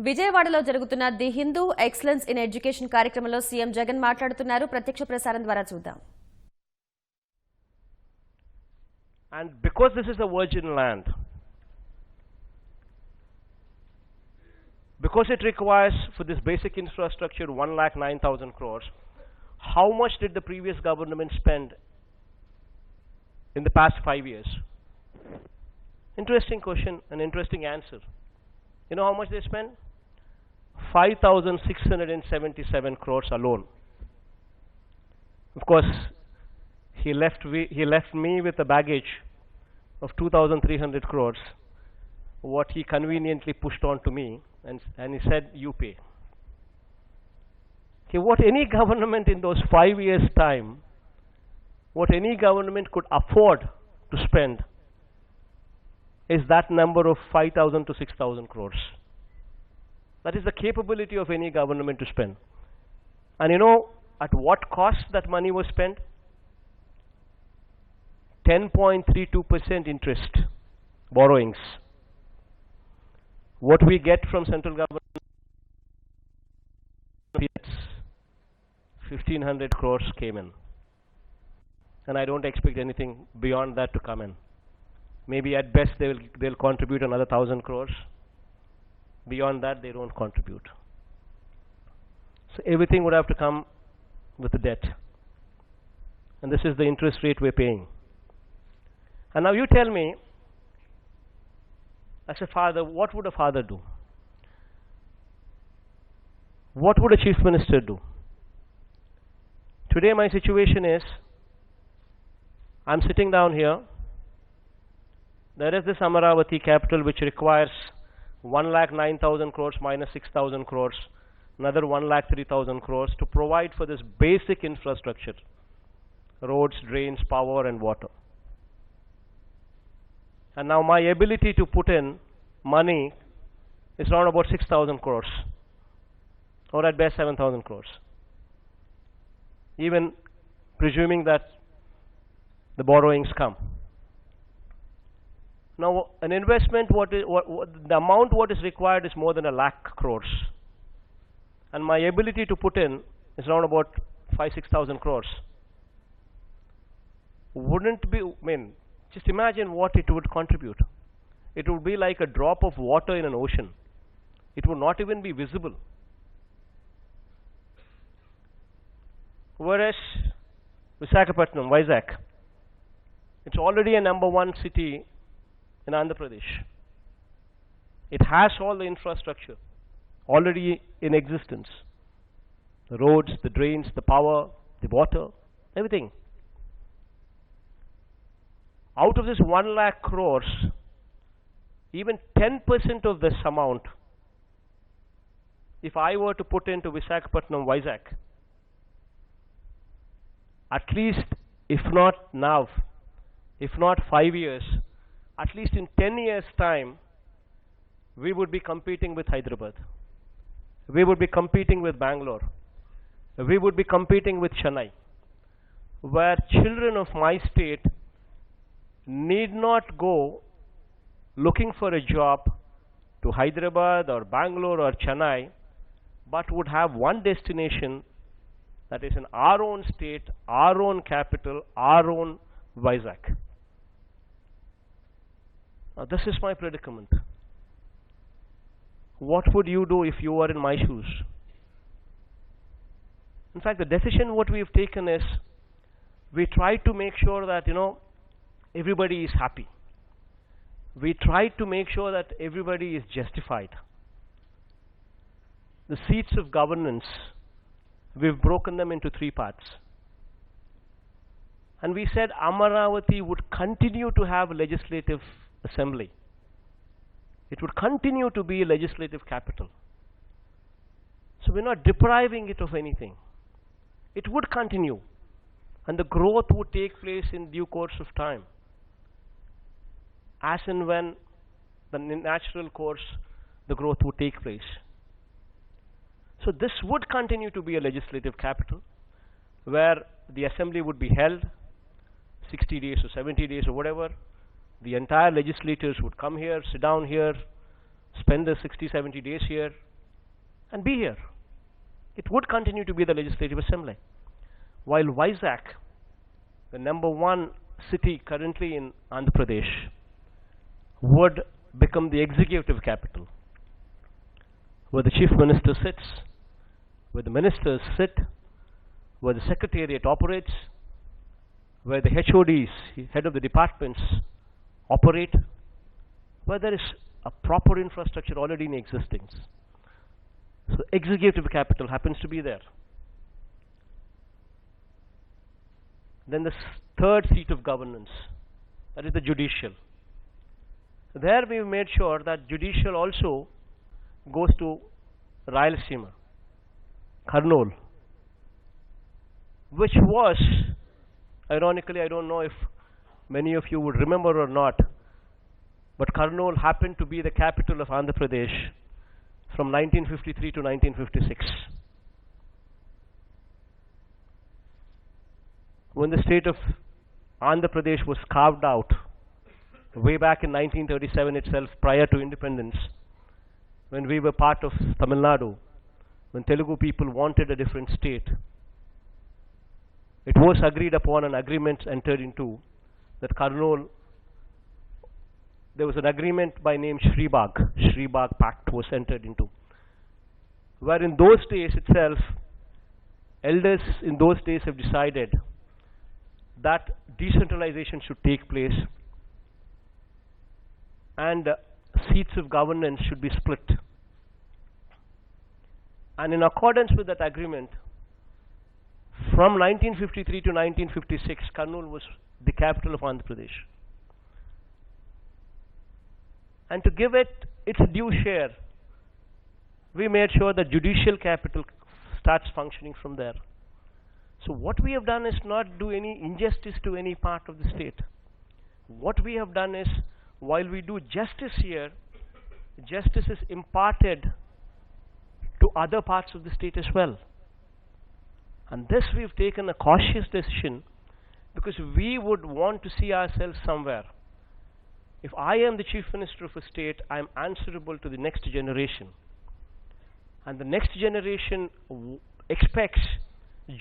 విజయవాడలో జరుగుతున్న the Hindu excellence in education కార్యక్రమంలో సీఎం జగన్ మాట్లాడుతున్నారు. ప్రత్యక్ష ప్రసారం ద్వారా చూద్దాం. And because this is a virgin land, because it requires for this basic infrastructure 1,09,000 crores, how much did the previous government spend in the past 5 years? Interesting question, an interesting answer. You know how much they spent? 5,677 crores alone. Of course, he left me with a baggage of 2,300 crores, what he conveniently pushed on to me, and he said, you pay. Okay, what any government in those 5 years' time, what any government could afford to spend is that number of 5,000 to 6,000 crores. That is the capability of any government to spend. And you know at what cost that money was spent? 10.32% interest borrowings. What we get from central government, 1,500 crores came in. And I don't expect anything beyond that to come in. Maybe at best they'll contribute another 1,000 crores. Beyond that they don't contribute. So everything would have to come with the debt. And this is the interest rate we're paying. And now you tell me, as a father, what would a father do? What would a chief minister do? Today my situation is, I'm sitting down here. There is this Amaravati capital which requires 1,09,000 crores minus 6,000 crores, another 1,03,000 crores to provide for this basic infrastructure, roads, drains, power and water. And now my ability to put in money is around about 6,000 crores, or at best 7,000 crores. Even presuming that the borrowings come. Now an investment, the amount what is required is more than 1,00,000 crores. And my ability to put in is around about 5,000-6,000 crores. Wouldn't be, just imagine what it would contribute. It would be like a drop of water in an ocean. It would not even be visible. Whereas Visakhapatnam, Vizag, it's already a number 1 city in Andhra Pradesh. It has all the infrastructure already in existence. The roads, the drains, the power, the water, everything. Out of this 1,00,000 crores, even 10% of this amount, if I were to put into Visakhapatnam, Vizag, at least, if not now, if not 5 years, at least in 10 years' time, we would be competing with Hyderabad. We would be competing with Bangalore. We would be competing with Chennai, where children of my state need not go looking for a job to Hyderabad or Bangalore or Chennai, but would have one destination that is in our own state, our own capital, our own Vizag. Now this is my predicament. What would you do if you were in my shoes? In fact, the decision what we have taken is, we try to make sure that, everybody is happy. We try to make sure that everybody is justified. The seats of governance, we've broken them into 3 parts. And we said Amaravati would continue to have a legislative assembly. It would continue to be a legislative capital. So we're not depriving it of anything. It would continue. And the growth would take place in due course of time. As and when the natural course, the growth would take place. So this would continue to be a legislative capital, where the assembly would be held 60 days or 70 days or whatever. The entire legislators would come here, sit down here, spend the 60-70 days here, and be here. It would continue to be the Legislative Assembly. While Vizag, the number one city currently in Andhra Pradesh, would become the executive capital, where the Chief Minister sits, where the ministers sit, where the Secretariat operates, where the HODs, head of the departments, operate, where there is a proper infrastructure already in existence. So executive capital happens to be there. Then the third seat of governance, that is the judicial. There we made sure that judicial also goes to Rayalaseema, Kurnool, which was, ironically, I don't know if many of you would remember or not, but Kurnool happened to be the capital of Andhra Pradesh from 1953 to 1956. When the state of Andhra Pradesh was carved out, way back in 1937 itself, prior to independence, when we were part of Tamil Nadu, when Telugu people wanted a different state, it was agreed upon and agreements entered into that Kurnool, there was an agreement by name Shribag Pact was entered into, where in those days itself, elders in those days have decided that decentralization should take place and seats of governance should be split. And in accordance with that agreement, from 1953 to 1956, Kurnool was the capital of Andhra Pradesh. And to give it its due share, we made sure that judicial capital starts functioning from there. So what we have done is not do any injustice to any part of the state. What we have done is, while we do justice here, justice is imparted to other parts of the state as well. And this we've taken a cautious decision because we would want to see ourselves somewhere. If I am the Chief Minister of a state, I am answerable to the next generation. And the next generation expects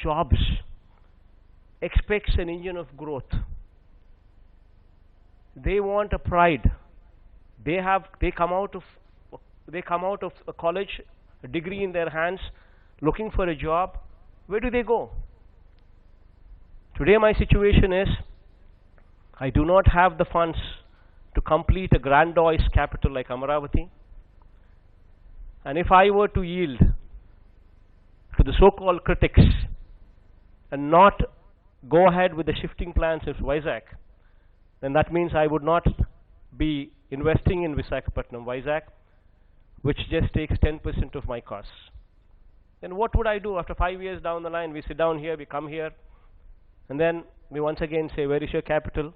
jobs, expects an engine of growth. They want a pride. They come out of a college, a degree in their hands, looking for a job. Where do they go? Today my situation is, I do not have the funds to complete a grandiose capital like Amaravati. And if I were to yield to the so-called critics and not go ahead with the shifting plans of Vizag, then that means I would not be investing in Visakhapatnam, Vizag, which just takes 10% of my costs. Then what would I do after 5 years down the line? We sit down here, we come here, and then we once again say, where is your capital?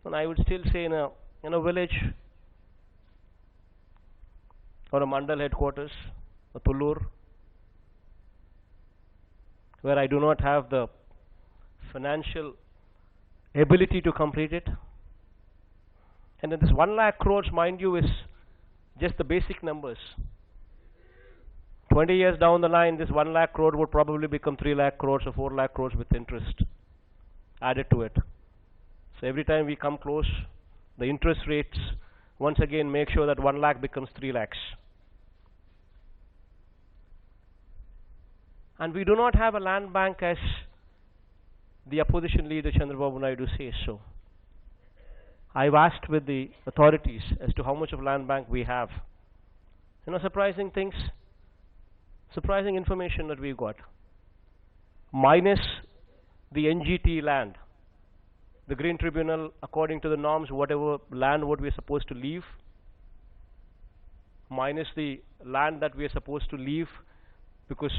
And I would still say in a village or a mandal headquarters, a Tullur, where I do not have the financial ability to complete it. And then this 1 lakh crores, mind you, is just the basic numbers. 20 years down the line, this 1 lakh crore would probably become 3 lakh crores or 4 lakh crores with interest added to it. So every time we come close, the interest rates once again make sure that 1 lakh becomes 3 lakhs. And we do not have a land bank as the opposition leader Chandrababu Naidu says so. I've asked with the authorities as to how much of land bank we have. Surprising things, surprising information that we got. Minus the NGT land, the Green Tribunal, according to the norms, whatever land what we are supposed to leave, minus the land that we are supposed to leave because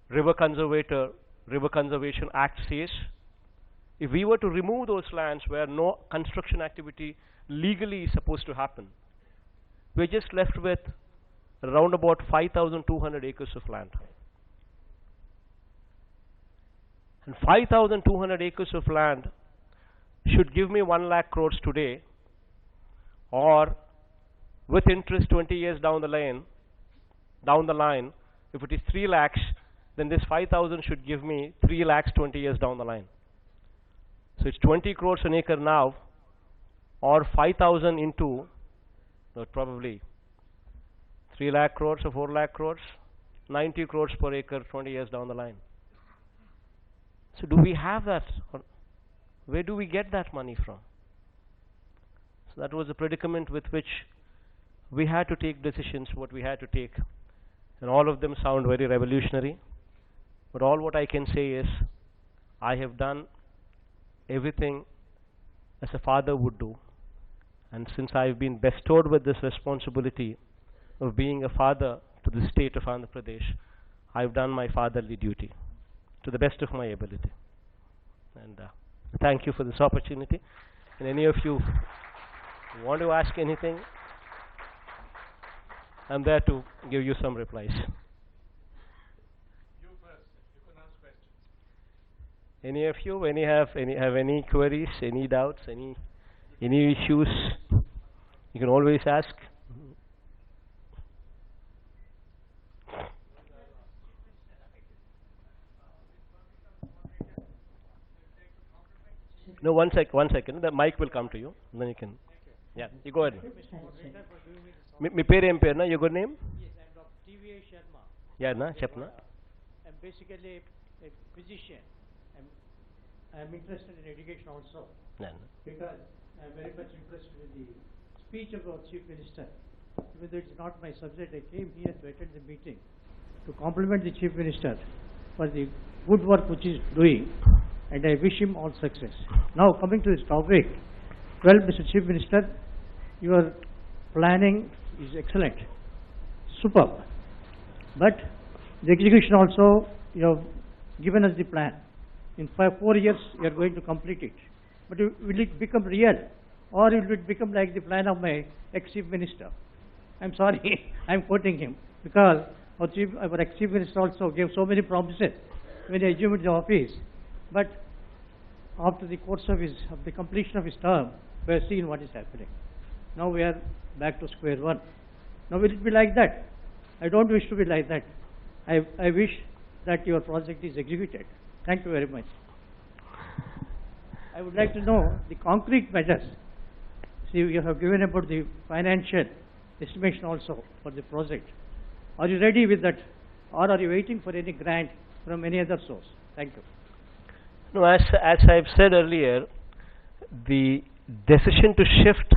River Conservation Act says, if we were to remove those lands where no construction activity legally is supposed to happen, we're just left with around about 5,200 acres of land. And 5,200 acres of land should give me 1 lakh crores today, or with interest 20 years down the line, down the line, if it is 3 lakhs, then this 5,000 should give me 3 lakhs 20 years down the line. So it's 20 crores an acre now, or 5,000 into, probably 3 lakh crores or 4 lakh crores, 90 crores per acre 20 years down the line. So do we have that? Or where do we get that money from? So that was the predicament with which we had to take decisions, what we had to take. And all of them sound very revolutionary. But all what I can say is, I have done everything as a father would do. And since I've been bestowed with this responsibility of being a father to the state of Andhra Pradesh, I've done my fatherly duty to the best of my ability. And thank you for this opportunity. And any of you want to ask anything, I'm there to give you some replies. You first. You can ask questions. Any of you, have any queries, any doubts, any issues, you can always ask. No, one second. The mic will come to you. Then you can. Yeah, you go ahead. మీ పేరు ఏం పేరు నా your good name? Yes, I'm Dr. T.V.A. Sharma. Yeah, na చెప్పనా. I'm basically a physician. I'm interested in education also Yeah. because I'm very much impressed with the speech of our Chief Minister. Even though it's not my subject, I came here to attend the meeting to compliment the Chief Minister for the good work which he is doing, and I wish him all success. Now coming to this topic, well, Mr. Chief Minister, your planning is excellent, superb. But the execution also, you have given us the plan. In 4 years, you are going to complete it. But will it become real, or will it become like the plan of my ex-chief minister? I'm sorry, I'm quoting him, because our ex-chief minister also gave so many promises when he assumed the office. But after the course of the completion of his term, we have seen what is happening. Now we are back to square one. Now will it be like that? I don't wish to be like that. I wish that your project is executed. Thank you very much. I would like to know the concrete measures. See, you have given about the financial estimation also for the project. Are you ready with that, or are you waiting for any grant from any other source? Thank you. No, as I've said earlier, the decision to shift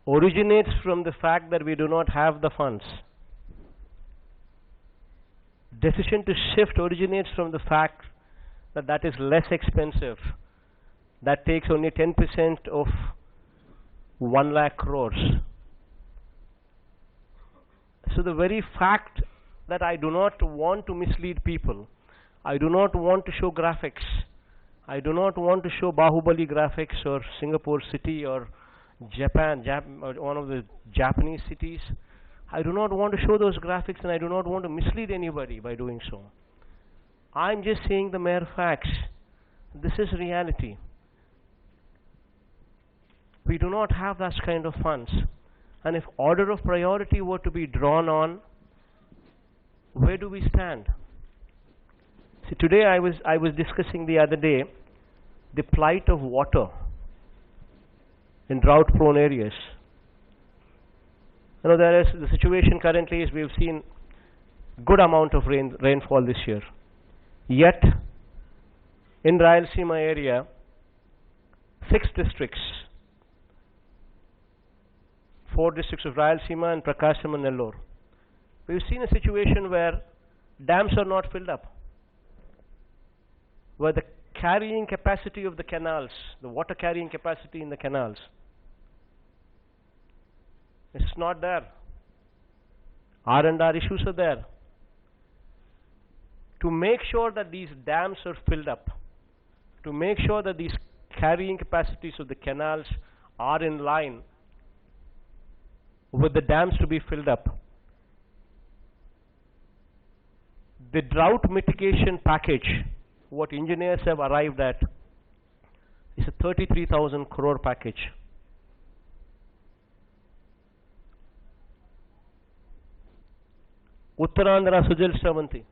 originates from the fact that we do not have the funds. Decision to shift originates from the fact that that is less expensive. That takes only 10% of 1 lakh crores. So the very fact that I do not want to mislead people, I do not want to show graphics, I do not want to show Bahubali graphics or Singapore city or Japan, or one of the Japanese cities. I do not want to show those graphics, and I do not want to mislead anybody by doing so. I'm just saying the mere facts. This is reality. We do not have that kind of funds. And if order of priority were to be drawn on, where do we stand? See, today I was discussing the other day the plight of water in drought-prone areas. You know, the situation currently is we've seen good amount of rainfall this year. Yet, in Rayalaseema area, 6 districts, 4 districts of Rayalaseema and Prakasam and Nellore, we've seen a situation where dams are not filled up, where the carrying capacity of the canals, the water carrying capacity in the canals, it's not there. R&R issues are there. To make sure that these dams are filled up, to make sure that these carrying capacities of the canals are in line with the dams to be filled up, the drought mitigation package, what engineers have arrived at, is a 33,000 crore package. Uttarandhra Sujal Shravanti,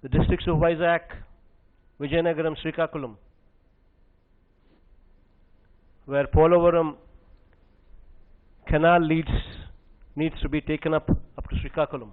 the districts of Vizag, Vijayanagaram, Srikakulam, where Polavaram canal needs to be taken up to Srikakulam.